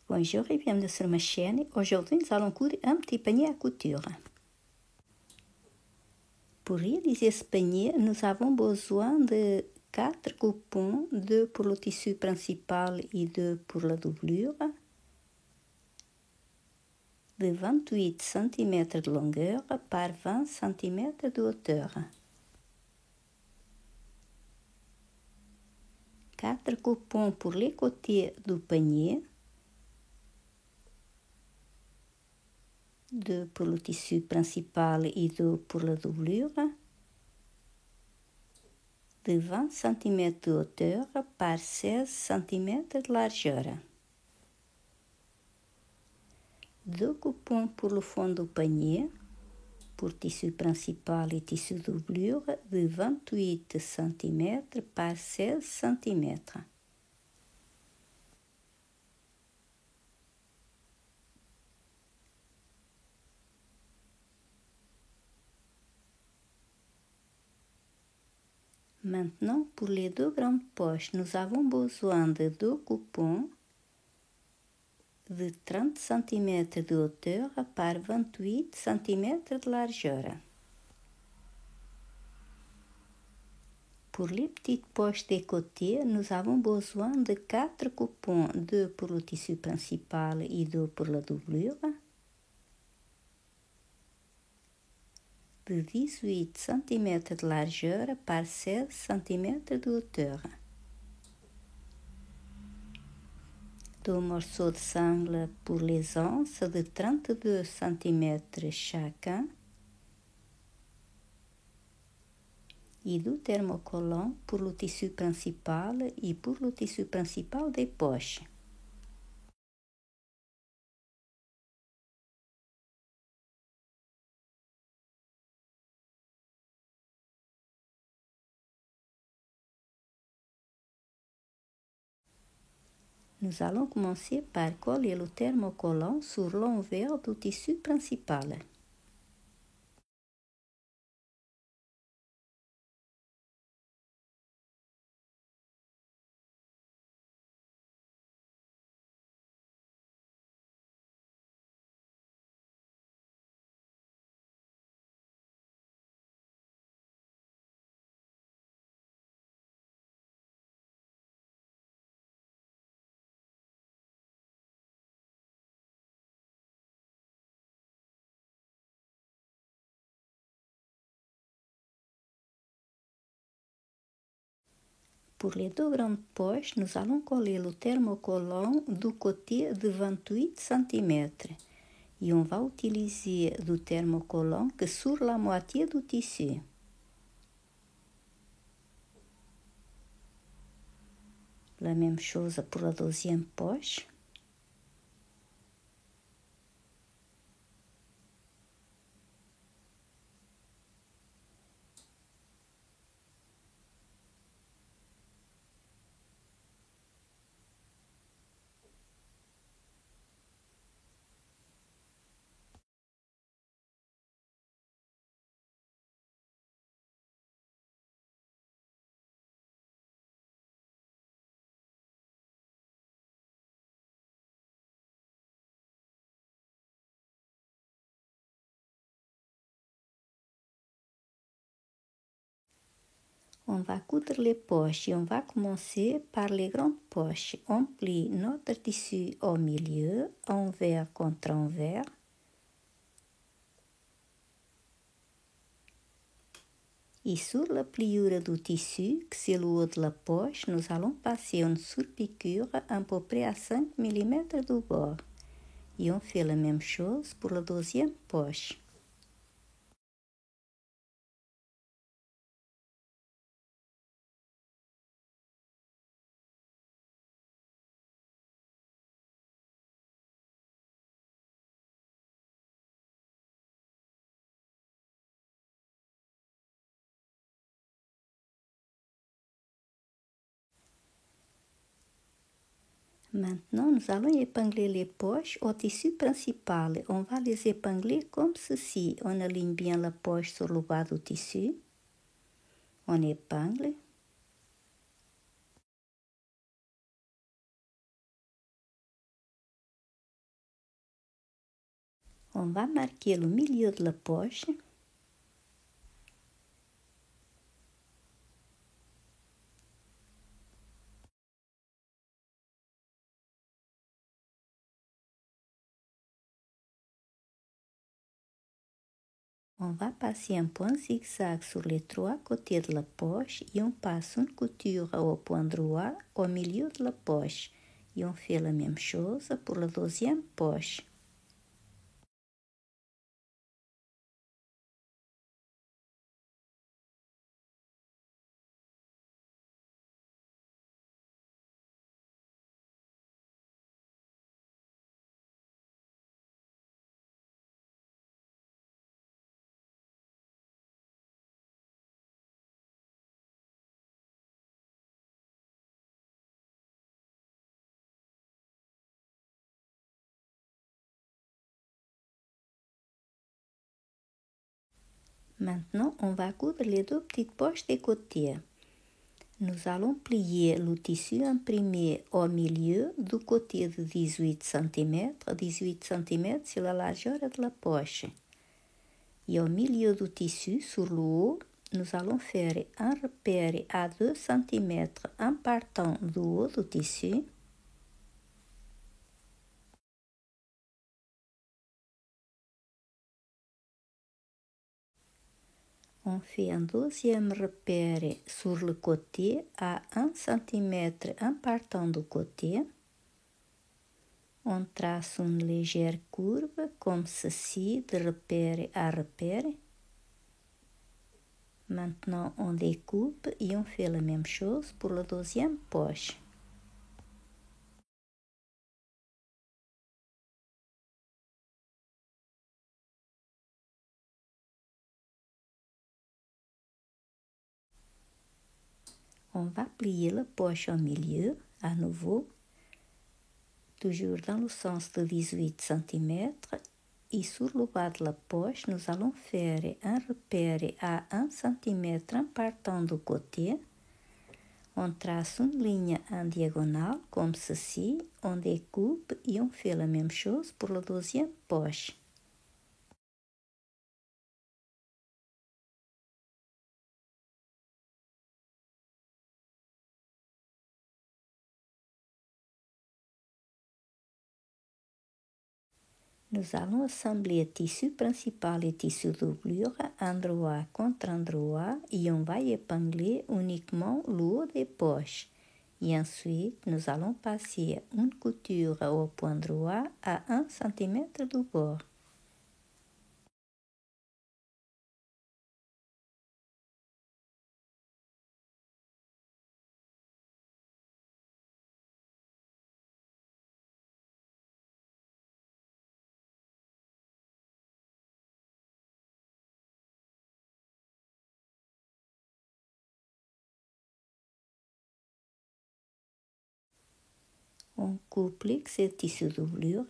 Bonjour et bienvenue sur ma chaîne. Aujourd'hui, nous allons coudre un petit panier à couture. Pour réaliser ce panier, nous avons besoin de 4 coupons, 2 pour le tissu principal et 2 pour la doublure, de 28 cm de longueur par 20 cm de hauteur. 4 coupons pour les côtés du panier, 2 pour le tissu principal et 2 pour la doublure, de 20 cm de hauteur par 16 cm de largeur. 2 coupons pour le fond du panier, pour tissu principal et tissu doublure, de 28 cm par 16 cm. Maintenant, pour les 2 grandes poches, nous avons besoin de 2 coupons de 30 cm de hauteur par 28 cm de largeur. Pour les petites poches des côtés, nous avons besoin de 4 coupons, 2 pour le tissu principal et 2 pour la doublure, de 18 cm de largeur par 16 cm de hauteur. 2 morceaux de sangle pour les anses de 32 cm chacun et 2 thermocollants pour le tissu principal et pour le tissu principal des poches. Nous allons commencer par coller le thermocollant sur l'envers du tissu principal. Pour les 2 grandes poches, nous allons coller le thermocollant du côté de 28 cm. Et on va utiliser du thermocollant que sur la moitié du tissu. La même chose pour la deuxième poche. On va coudre les poches et on va commencer par les grandes poches. On plie notre tissu au milieu, envers contre envers. Et sur la pliure du tissu, que c'est le haut de la poche, nous allons passer une surpiqûre à peu près à 5 mm du bord. Et on fait la même chose pour la deuxième poche. Maintenant, nous allons épingler les poches au tissu principal. On va les épingler comme ceci. On aligne bien la poche sur le bas du tissu. On épingle. On va marquer le milieu de la poche. On va passer un point zigzag sur les trois côtés de la poche et on passe une couture au point droit au milieu de la poche. Et on fait la même chose pour la deuxième poche. Maintenant, on va coudre les deux petites poches des côtés. Nous allons plier le tissu imprimé au milieu du côté de 18 cm. 18 cm, c'est la largeur de la poche. Et au milieu du tissu, sur le haut, nous allons faire un repère à 2 cm en partant du haut du tissu. On fait un deuxième repère sur le côté à 1 cm en partant du côté. On trace une légère courbe comme ceci de repère à repère. Maintenant, on découpe et on fait la même chose pour la deuxième poche. On va plier la poche au milieu, à nouveau, toujours dans le sens de 18 cm. Et sur le bas de la poche, nous allons faire un repère à 1 cm en partant du côté. On trace une ligne en diagonale comme ceci, on découpe et on fait la même chose pour la deuxième poche. Nous allons assembler le tissu principal et le tissu doublure endroit contre endroit et on va épingler uniquement le haut des poches. Et ensuite, nous allons passer une couture au point droit à 1 cm du bord. On coupe ce tissu doublure.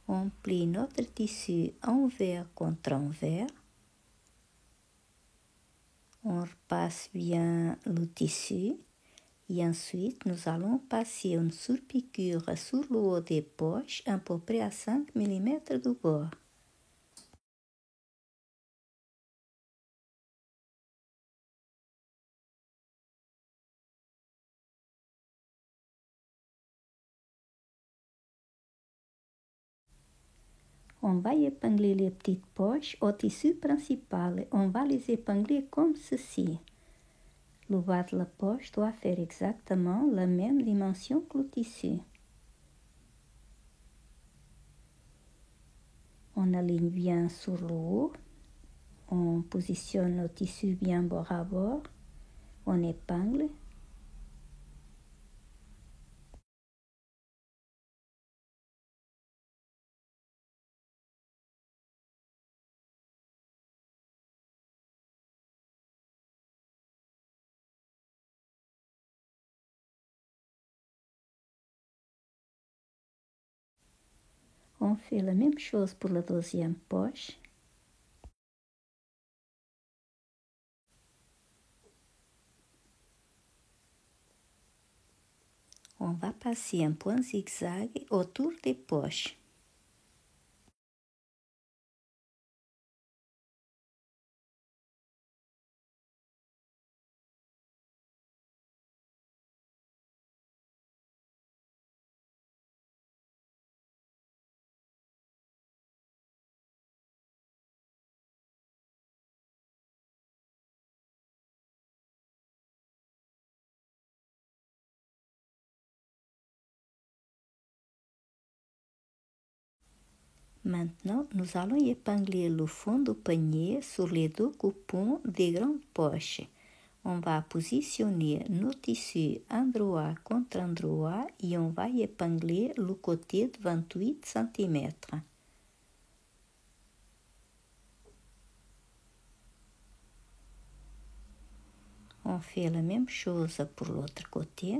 On plie notre tissu envers contre envers. On repasse bien le tissu. Et ensuite, nous allons passer une surpiqûre sur le haut des poches à peu près à 5 mm du bord. On va épingler les petites poches au tissu principal. On va les épingler comme ceci. Le bas de la poche doit faire exactement la même dimension que le tissu. On aligne bien sur le haut. On positionne le tissu bien bord à bord. On épingle. On fait la même chose pour la deuxième poche. On va passer un point zigzag autour des poches. Maintenant, nous allons épingler le fond du panier sur les deux coupons des grandes poches. On va positionner nos tissus endroit contre endroit et on va épingler le côté de 28 cm. On fait la même chose pour l'autre côté.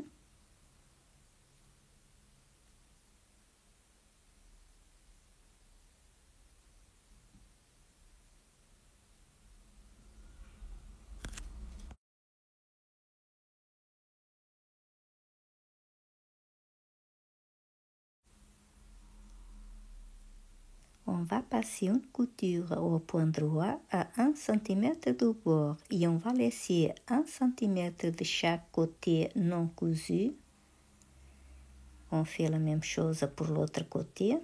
On va passer une couture au point droit à 1 cm du bord et on va laisser 1 cm de chaque côté non cousu. On fait la même chose pour l'autre côté.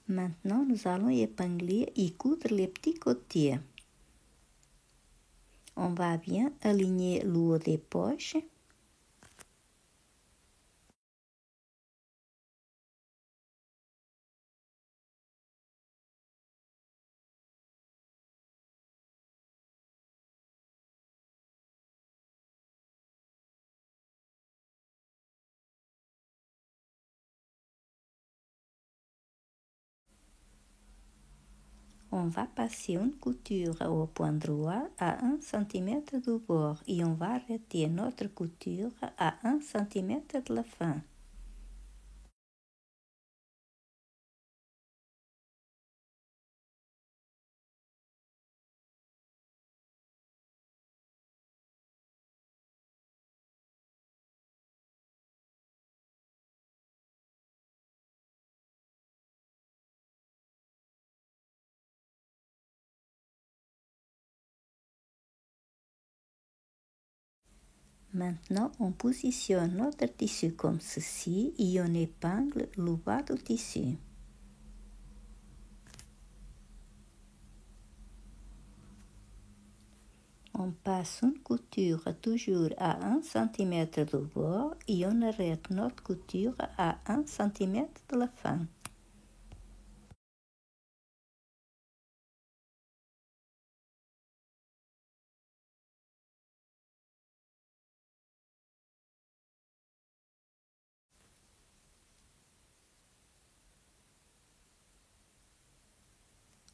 Maintenant, nous allons épingler et coudre les petits côtés. On va bien aligner le haut des poches. On va passer une couture au point droit à 1 cm du bord et on va arrêter notre couture à 1 cm de la fin. Maintenant, on positionne notre tissu comme ceci et on épingle le bas du tissu. On passe une couture toujours à 1 cm du bord et on arrête notre couture à 1 cm de la fin.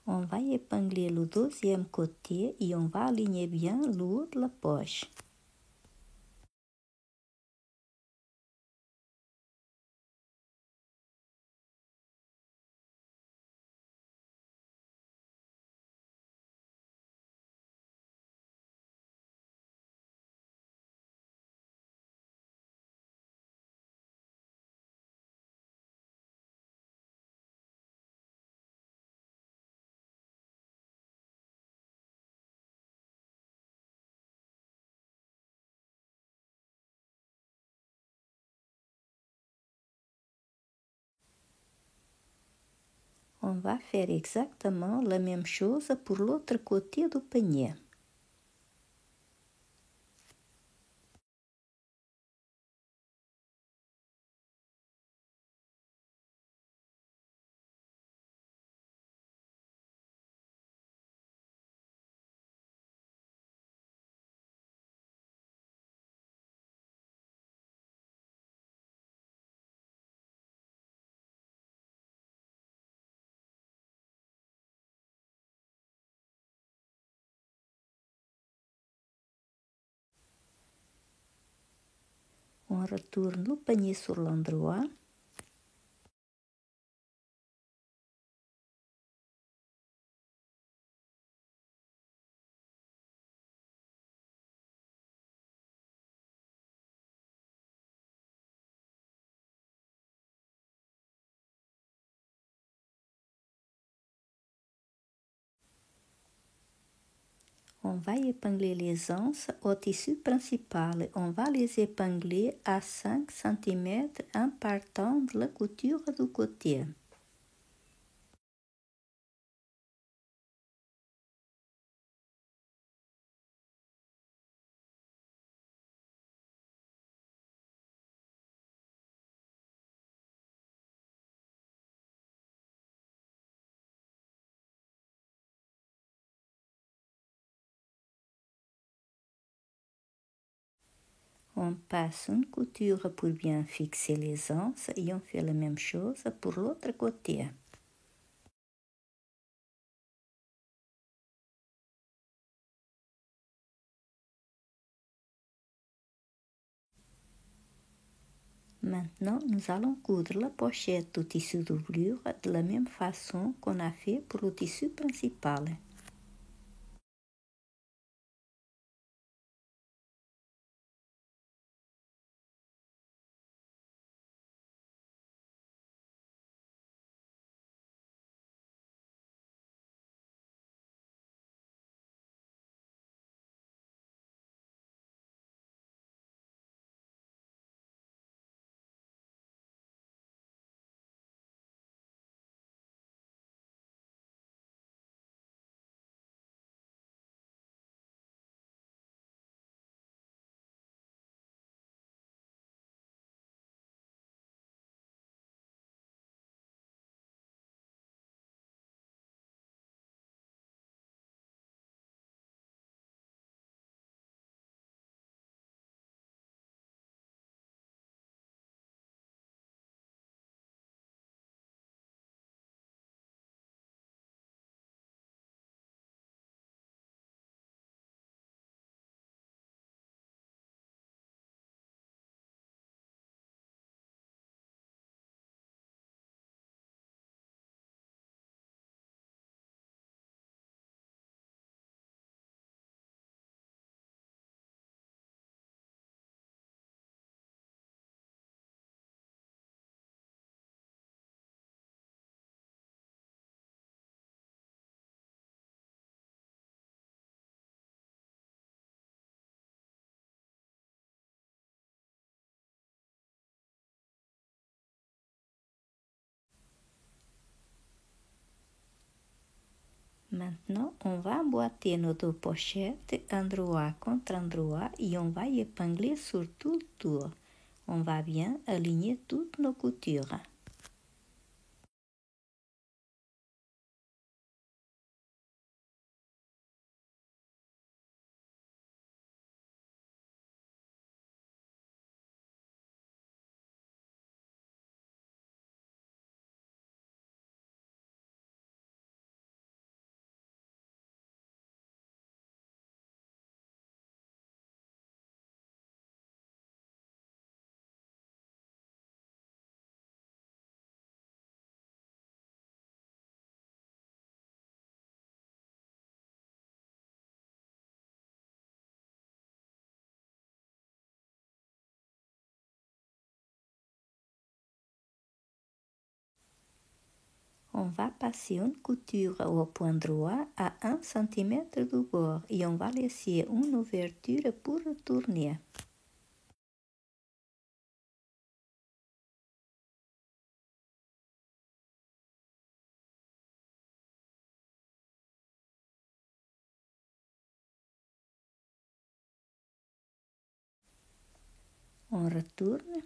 On va épingler le deuxième côté et on va aligner bien le haut de la poche. On va faire exactement la même chose pour l'autre côté du panier. On retourne le panier sur l'endroit. On va épingler les anses au tissu principal. On va les épingler à 5 cm en partant de la couture du côté. On passe une couture pour bien fixer les anses et on fait la même chose pour l'autre côté. Maintenant, nous allons coudre la pochette du tissu doublure de la même façon qu'on a fait pour le tissu principal. Maintenant, on va emboîter nos deux pochettes endroit contre endroit et on va épingler sur tout le tour. On va bien aligner toutes nos coutures. On va passer une couture au point droit à 1 cm du bord et on va laisser une ouverture pour retourner. On retourne.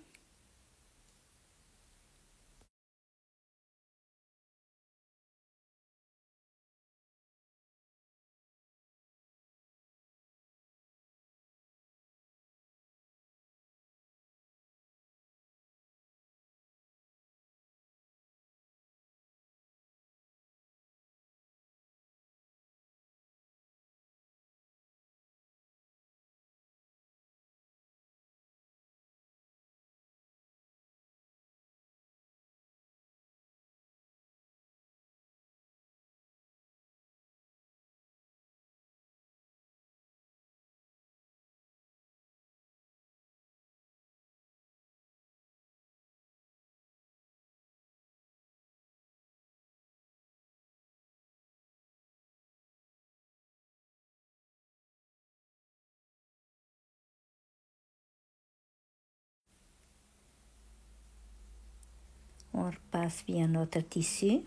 On repasse bien notre tissu.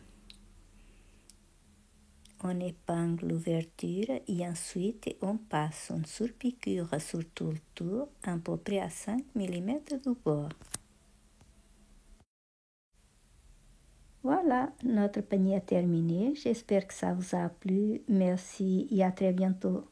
On épingle l'ouverture et ensuite on passe une surpiqûre sur tout le tour à peu près à 5 mm du bord. Voilà, notre panier est terminé. J'espère que ça vous a plu. Merci et à très bientôt.